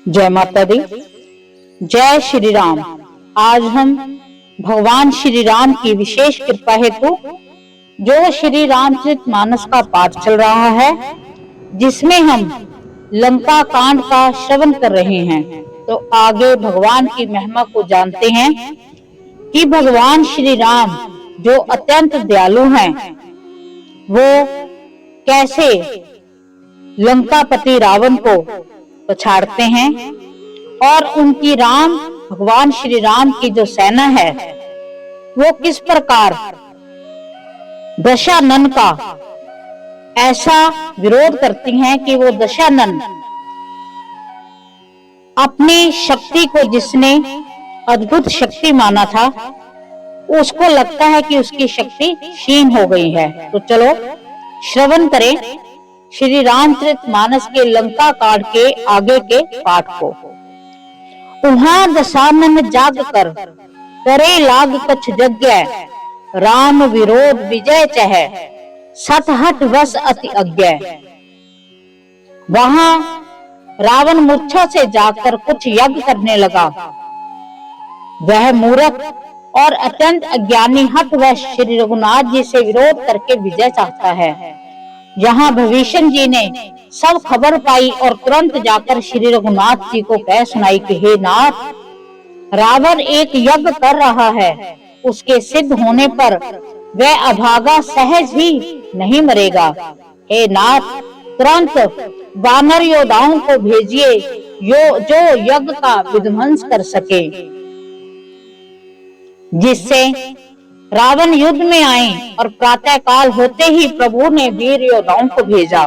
जय माता दी। जय श्री राम। आज हम भगवान श्री राम की विशेष कृपा हेतु जो श्री रामचरितमानस का पाठ चल रहा है, जिसमें हम लंका कांड का श्रवण कर रहे हैं, तो आगे भगवान की महिमा को जानते हैं कि भगवान श्री राम जो अत्यंत दयालु हैं, वो कैसे लंकापति रावण को पछाड़ते हैं और उनकी भगवान श्री राम की जो सेना है वो किस प्रकार दशानन का ऐसा विरोध करती हैं कि वो दशानन अपनी शक्ति को, जिसने अद्भुत शक्ति माना था, उसको लगता है कि उसकी शक्ति क्षीण हो गई है। तो चलो श्रवण करें श्री रामचरितमानस के लंका कांड के आगे के पाठ को। उहाँ दशानन जाग कर करे लाग कछ यज्ञ, राम विरोध विजय चह सतहट वस अति अज्ञ। वहां रावण मूर्छा से जाकर कुछ यज्ञ करने लगा। वह मूर्ख और अत्यंत अज्ञानी हठवश श्री रघुनाथ जी से विरोध करके विजय चाहता है। यहाँ भविष्य जी ने सब खबर पाई और तुरंत जाकर श्री रघुनाथ जी को कह सुनाई कि हे नाथ, रावण एक यज्ञ कर रहा है, उसके सिद्ध होने पर वह अभागा सहज ही नहीं मरेगा। हे नाथ, तुरंत वानर योद्धाओं को भेजिए जो यज्ञ का विध्वंस कर सके, जिससे रावण युद्ध में आए। और प्रातः काल होते ही प्रभु ने वीर योद्धाओं को भेजा।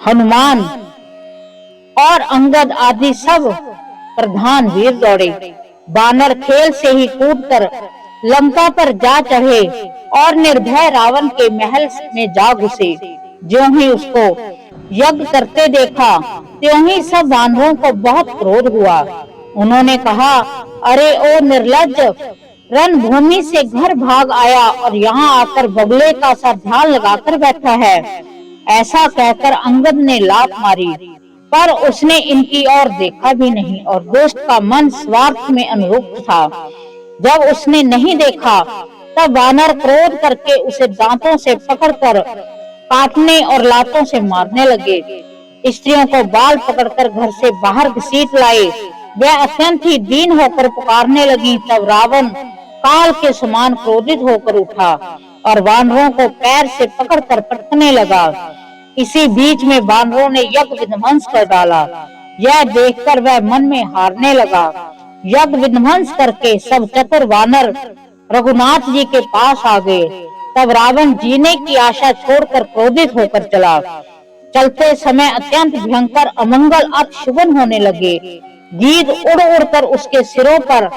हनुमान और अंगद आदि सब प्रधान वीर दौड़े। बानर खेल से ही कूदकर लंका पर जा चढ़े और निर्भय रावण के महल में जा घुसे। ज्यों ही उसको यज्ञ करते देखा, त्यों ही सब वानरों को बहुत क्रोध हुआ। उन्होंने कहा, अरे ओ निर्लज्ज, रणभूमि से घर भाग आया और यहाँ आकर बगले का सा ध्यान लगाकर बैठा है। ऐसा कहकर अंगद ने लात मारी, पर उसने इनकी ओर देखा भी नहीं और दुष्ट का मन स्वार्थ में अनुरुक्त था। जब उसने नहीं देखा, तब वानर क्रोध करके उसे दांतों से पकड़कर काटने और लातों से मारने लगे। स्त्रियों को बाल पकड़कर घर से बाहर घसीट लाए। वह अत्यंत ही दीन होकर पुकारने लगी। तब रावण काल के समान क्रोधित होकर उठा और वानरों को पैर से पकड़कर पटकने लगा। इसी बीच में वानरों ने यज्ञ विध्वंस कर डाला। यह देखकर वह मन में हारने लगा। यज्ञ विध्वंस करके सब चतुर वानर रघुनाथ जी के पास आ गए। तब रावण जीने की आशा छोड़कर क्रोधित होकर चला। चलते समय अत्यंत भयंकर अमंगल अपशुभन होने लगे। गीध उड़ उड़कर उसके सिरों पर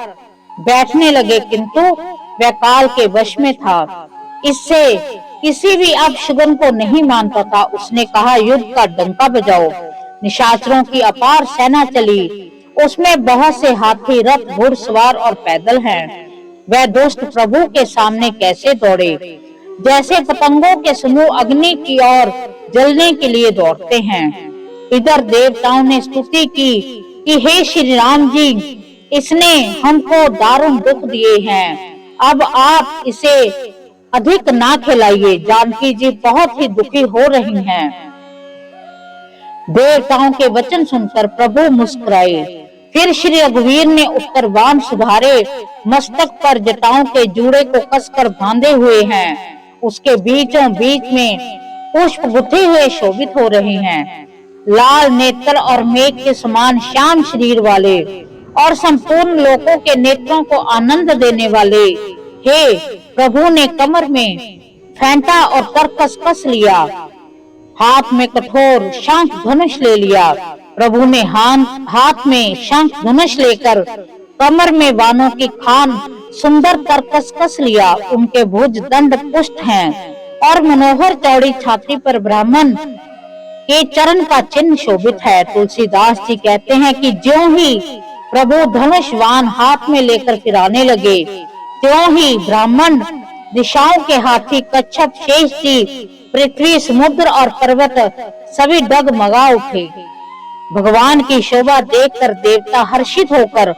बैठने लगे, किंतु वह काल के वश में था। इससे किसी भी अपशुभन को नहीं मानता था। उसने कहा, युद्ध का डंका बजाओ। निशाचरों की अपार सेना चली। उसमें बहुत से हाथी, रथ, घुड़सवार और पैदल हैं। वह दुष्ट प्रभु के सामने कैसे दौड़े, जैसे पतंगों के समूह अग्नि की ओर जलने के लिए दौड़ते हैं। इधर देवताओं ने स्तुति की कि हे श्री राम जी, इसने हमको दारुण दुख दिए हैं, अब आप इसे अधिक ना खिलाइए। जानकी जी बहुत ही दुखी हो रही हैं। देवताओं के वचन सुनकर प्रभु मुस्कुराए। फिर श्री रघुवीर ने उत्तर बाण सुधारे। मस्तक पर जटाओं के जूड़े को कसकर बांधे हुए हैं। उसके बीचों बीच में पुष्प गुथे हुए शोभित हो रहे हैं। लाल नेत्र और मेघ के समान श्याम शरीर वाले और संपूर्ण लोगों के नेत्रों को आनंद देने वाले हे प्रभु ने कमर में फेंटा और तरकस कस लिया। हाथ में कठोर शंख धनुष ले लिया। प्रभु ने हाथ में शंख धनुष लेकर कमर में बाणों की खान सुंदर तरकस कस लिया। उनके भुज दंड पुष्ट हैं और मनोहर चौड़ी छाती पर ब्राह्मण के चरण का चिन्ह शोभित है। तुलसीदास जी कहते हैं कि ज्यों ही प्रभु धनुषवान हाथ में लेकर फिराने लगे, त्यों ही ब्राह्मण दिशाओं के हाथी कच्छप, शेष जी, पृथ्वी, समुद्र और पर्वत सभी डगमगा उठे। भगवान की शोभा देखकर देवता हर्षित होकर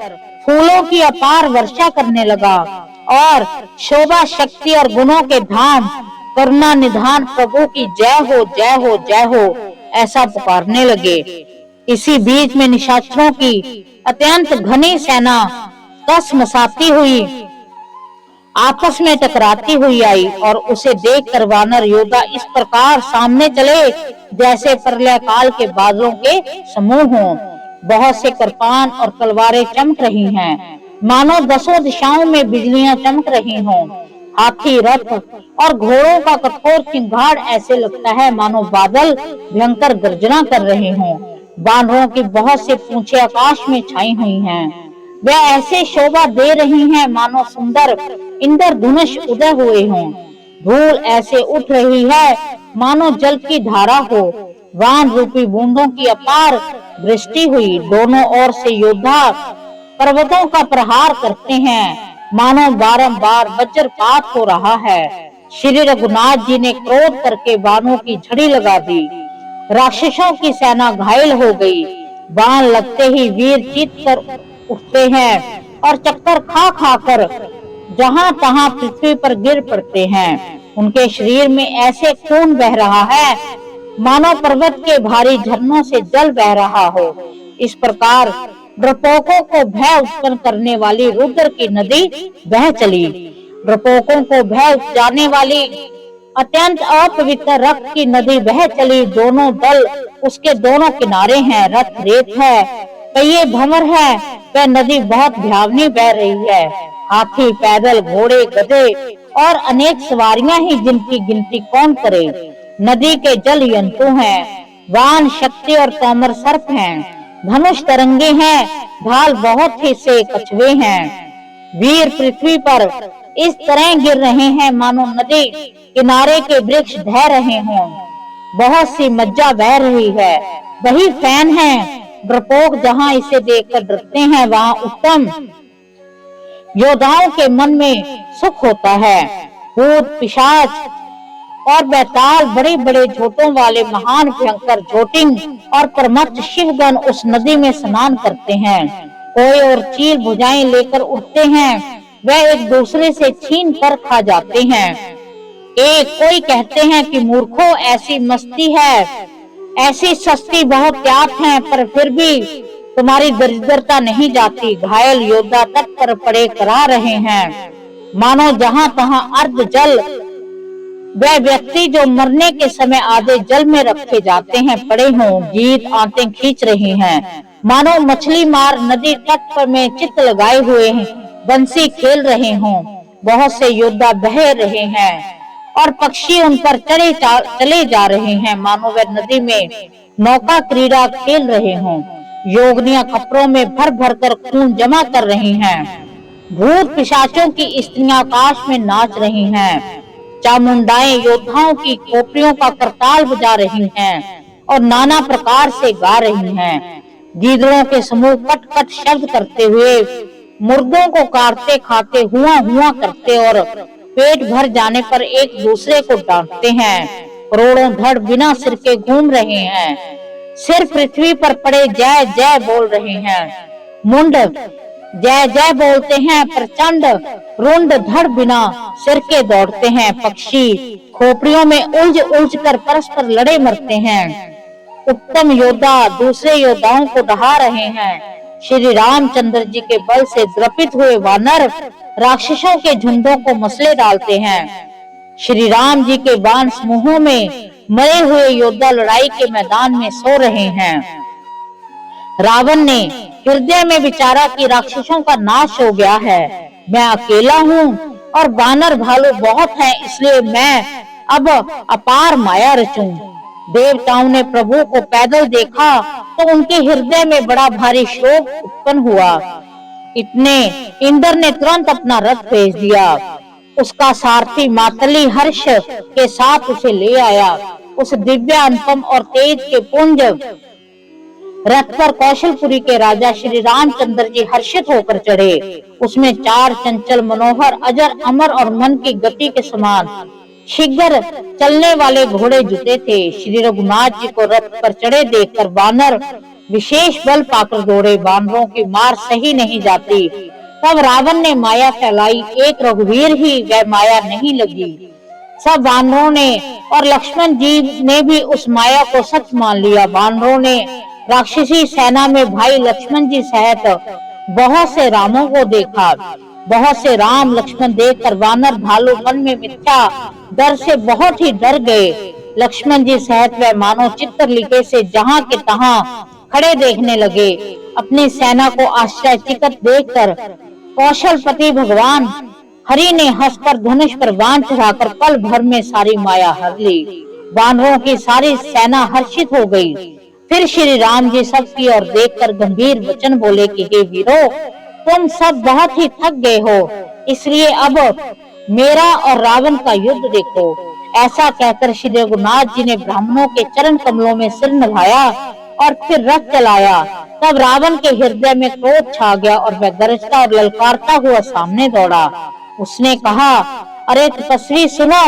फूलों की अपार वर्षा करने लगा और शोभा, शक्ति और गुणों के धाम करुणा निधान प्रभु की जय हो, जय हो, जय हो ऐसा पुकारने लगे। इसी बीच में निशाचरों की अत्यंत घनी सेना कस मसाती हुई आपस में टकराती हुई आई और उसे देखकर वानर योद्धा इस प्रकार सामने चले जैसे प्रलय काल के बादलों के समूह हों। बहुत से कृपाण और तलवारें चमक रही हैं, मानो दसों दिशाओं में बिजलियां चमक रही हों। हाथी, रथ और घोड़ों का कठोर चिंगाड़ ऐसे लगता है मानो बादल भयंकर गर्जना कर रहे हों। बानरों की बहुत सी पूंछें आकाश में छाई हुई हैं, वे ऐसे शोभा दे रही हैं मानो सुंदर इंद्रधनुष उदय हुए हों। धूल ऐसे उठ रही है मानो जल की धारा हो। वान रूपी बूंदों की अपार वृष्टि हुई। दोनों ओर से योद्धा पर्वतों का प्रहार करते हैं, मानो बारंबार वज्रपात हो रहा है। श्री रघुनाथ जी ने क्रोध करके बाणों की झड़ी लगा दी। राक्षसों की सेना घायल हो गई। बाण लगते ही वीर चीत कर उठते हैं और चक्कर खा खा कर जहां तहां पृथ्वी पर गिर पड़ते हैं। उनके शरीर में ऐसे खून बह रहा है मानो पर्वत के भारी झरनों से जल बह रहा हो। इस प्रकार डरपोकों को भय उत्पन्न करने वाली रुद्र की नदी बह चली। डरपोकों को भय उपजाने वाली अत्यंत अपवित्र रक्त की नदी बह चली। दोनों दल उसके दोनों किनारे हैं। रथ रेत है, पहिए भंवर है, वह नदी बहुत भयावनी बह रही है। हाथी, पैदल, घोड़े, गधे और अनेक सवारियां ही जिनकी गिनती कौन करे। नदी के जल यंतु हैं, वान, शक्ति और तोमर सर्प हैं, धनुष तरंगे हैं, ढाल बहुत ही से कछुए हैं। वीर पृथ्वी पर इस तरह गिर रहे हैं मानो नदी किनारे के वृक्ष ढह रहे हों। बहुत सी मज्जा बह रही है, वही फैन है। डरपोक जहां इसे देखकर डरते हैं वहां उत्तम योद्धाओं के मन में सुख होता है। भूत, पिशाच और बैताल, बड़े बड़े झोटों वाले महान भयंकर झोटिंग और परमत शिवगण उस नदी में स्नान करते हैं। कोई और चील भुजाएं लेकर उठते हैं, वे एक दूसरे से छीन कर खा जाते हैं। एक कोई कहते हैं कि मूर्खों, ऐसी मस्ती है, ऐसी सस्ती बहुत त्याग है, पर फिर भी तुम्हारी दरिद्रता नहीं जाती। घायल योद्धा तट पर पड़े करा रहे हैं, मानो जहां तहां अर्ध जल। वह व्यक्ति जो मरने के समय आधे जल में रखे जाते हैं पड़े हों। गीत आंतें खींच रही हैं, मानो मछली मार नदी तट पर में चित्त लगाए हुए हैं, बंसी खेल रहे हों। बहुत से योद्धा बह रहे हैं और पक्षी उन पर चले जा रहे हैं, मानो वे नदी में नौका क्रीड़ा खेल रहे हों। योगिनियां कपड़ों में भर भर कर खून जमा कर रही हैं। भूत पिशाचों की स्त्रियां आकाश में नाच रही हैं। चामुंडाएं योद्धाओं की खोपड़ियों का करताल बजा रही हैं और नाना प्रकार से गा रही हैं। गीदड़ों के समूह कट कट शब्द करते हुए मुर्गों को काटते खाते हुआ हुआ करते और पेट भर जाने पर एक दूसरे को डांटते हैं। करोड़ों धड़ बिना सिर के घूम रहे हैं, सिर पृथ्वी पर पड़े जय जय बोल रहे हैं। मुंड जय जय बोलते हैं, प्रचंड रुंड धड़ बिना सिर के दौड़ते हैं। पक्षी खोपड़ियों में उलझ उलझ कर परस्पर लड़े मरते हैं। उत्तम योद्धा दूसरे योद्धाओं को डहा रहे हैं। श्री रामचंद्र जी के बल से द्रवित हुए वानर राक्षसों के झुंडों को मसले डालते हैं। श्री राम जी के बाण समूहों में मरे हुए योद्धा लड़ाई के मैदान में सो रहे हैं। रावण ने हृदय में विचारा कि राक्षसों का नाश हो गया है, मैं अकेला हूँ और बानर भालू बहुत हैं, इसलिए मैं अब अपार माया रचूं। देवताओं ने प्रभु को पैदल देखा तो उनके हृदय में बड़ा भारी शोक उत्पन्न हुआ। इतने इंद्र ने तुरंत अपना रथ भेज दिया। उसका सारथी मातली हर्ष के साथ उसे ले आया। उस दिव्य, अनुपम और तेज के पुंज रथ पर कौशलपुरी के राजा श्री रामचंद्र जी हर्षित होकर चढ़े। उसमें 4 चंचल, मनोहर, अजर, अमर और मन की गति के समान शीघ्र चलने वाले घोड़े जुटे थे। श्री रघुनाथ जी को रथ पर चढ़े देखकर वानर विशेष बल पाकर दौड़े, वानरों की मार सही नहीं जाती। तब रावण ने माया फैलाई, एक रघुवीर ही वह माया नहीं लगी। सब वानरों ने और लक्ष्मण जी ने भी उस माया को सच मान लिया। वानरों ने राक्षसी सेना में भाई लक्ष्मण जी सहित बहुत से रामों को देखा। बहुत से राम लक्ष्मण देखकर वानर भालू मन में मिथ्या डर से बहुत ही डर गए। लक्ष्मण जी सहित वह मानो चित्रलिखे से जहां के तहां खड़े देखने लगे। अपनी सेना को आश्चर्यचकित देखकर कौशलपति भगवान हरि ने हंसकर धनुष पर बाण चढ़ाकर पल भर में सारी माया हर ली। वानरों की सारी सेना हर्षित हो गई। फिर श्री राम जी सबकी ओर देखकर गंभीर वचन बोले कि हे वीरों, तुम सब बहुत ही थक गए हो, इसलिए अब मेरा और रावण का युद्ध देखो। ऐसा कहकर श्री रघुनाथ जी ने ब्राह्मणों के चरण कमलों में सिर नभाया और फिर रथ चलाया। तब रावण के हृदय में क्रोध छा गया और वह गरजता और ललकारता हुआ सामने दौड़ा। उसने कहा, अरे तपस्वी सुनो,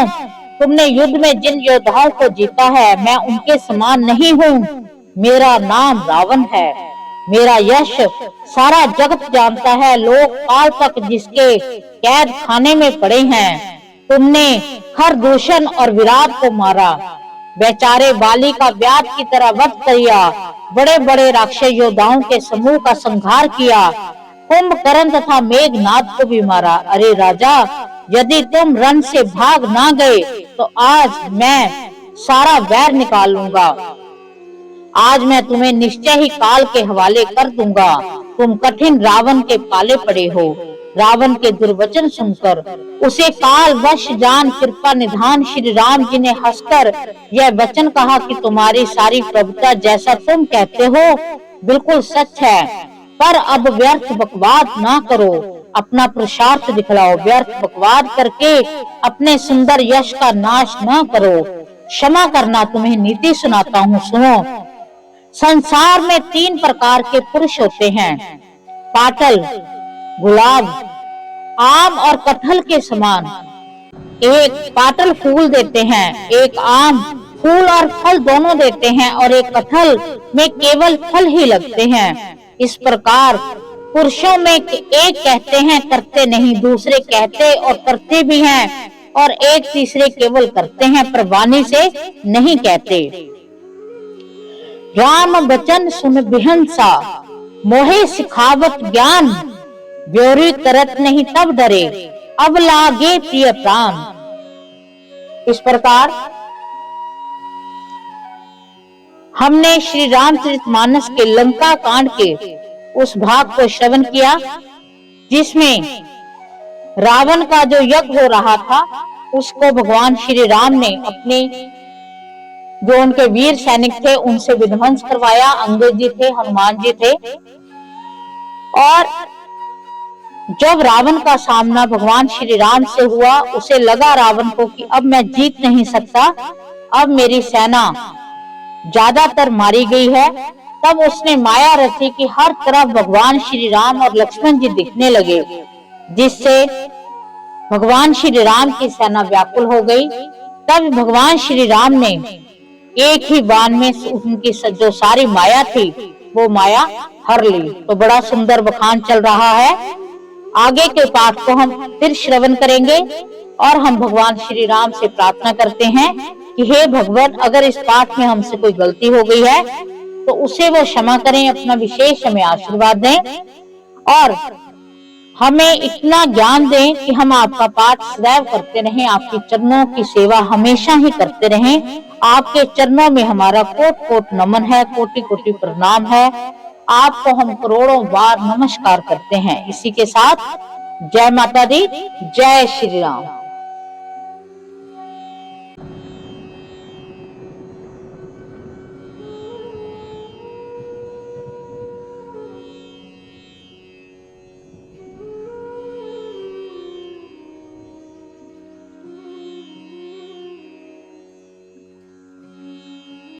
तुमने युद्ध में जिन योद्धाओं को जीता है, मैं उनके समान नहीं हूँ। मेरा नाम रावण है। मेरा यश सारा जगत जानता है। लोग काल तक जिसके कैद खाने में पड़े हैं। तुमने खरदूषण और विराट को मारा, बेचारे बाली का व्याध की तरह वध किया, बड़े बड़े राक्षस योद्धाओं के समूह का संहार किया, कुंभकर्ण तथा मेघनाद को भी मारा। अरे राजा, यदि तुम रण से भाग ना गए तो आज मैं सारा वैर निकाल लूंगा। आज मैं तुम्हें निश्चय ही काल के हवाले कर दूंगा। तुम कठिन रावण के पाले पड़े हो। रावण के दुर्वचन सुनकर उसे काल वश जान कृपा निधान श्री राम जी ने हंसकर यह वचन कहा कि तुम्हारी सारी प्रभुता जैसा तुम कहते हो बिल्कुल सच है, पर अब व्यर्थ बकवाद ना करो, अपना पुरुषार्थ दिखलाओ। व्यर्थ बकवाद करके अपने सुंदर यश का नाश ना करो। क्षमा करना, तुम्हें नीति सुनाता हूँ, सुनो। संसार में 3 प्रकार के पुरुष होते हैं, पाटल, गुलाब, आम और कटहल के समान। एक पाटल फूल देते हैं, एक आम फूल और फल दोनों देते हैं और एक कटहल में केवल फल ही लगते हैं। इस प्रकार पुरुषों में एक कहते हैं करते नहीं, दूसरे कहते और करते भी हैं, और एक तीसरे केवल करते हैं पर वाणी से नहीं कहते। राम बचन सुन बिहंसा, मोहे सिखावत ज्ञान, ब्योरी करत नहीं तब डरे, अब लागे प्रिय प्राण। इस प्रकार हमने श्री रामचरितमानस के लंका कांड के उस भाग को श्रवण किया जिसमें रावण का जो यज्ञ हो रहा था उसको भगवान श्री राम ने अपने जो उनके वीर सैनिक थे उनसे विध्वंस करवाया। अंगद जी थे, हनुमान जी थे, और जब रावण का सामना भगवान श्री राम से हुआ, उसे लगा रावण को कि अब मैं जीत नहीं सकता, अब मेरी सेना ज्यादातर मारी गई है। तब उसने माया रची कि हर तरफ भगवान श्री राम और लक्ष्मण जी दिखने लगे, जिससे भगवान श्री राम की सेना व्याकुल हो गई। तब भगवान श्री राम ने एक ही बाण में उनकी जो सारी माया थी वो माया हर ली। तो बड़ा सुंदर बखान चल रहा है। आगे के पाठ को हम फिर श्रवण करेंगे और हम भगवान श्री राम से प्रार्थना करते हैं कि हे भगवान, अगर इस पाठ में हमसे कोई गलती हो गई है तो उसे वो क्षमा करें, अपना विशेष हमें आशीर्वाद दें और हमें इतना ज्ञान दें कि हम आपका पाठ सदैव करते रहें, आपके चरणों की सेवा हमेशा ही करते रहें। आपके चरणों में हमारा कोट कोट नमन है, कोटि कोटि प्रणाम है। आपको हम करोड़ों बार नमस्कार करते हैं। इसी के साथ जय माता दी, जय श्री राम।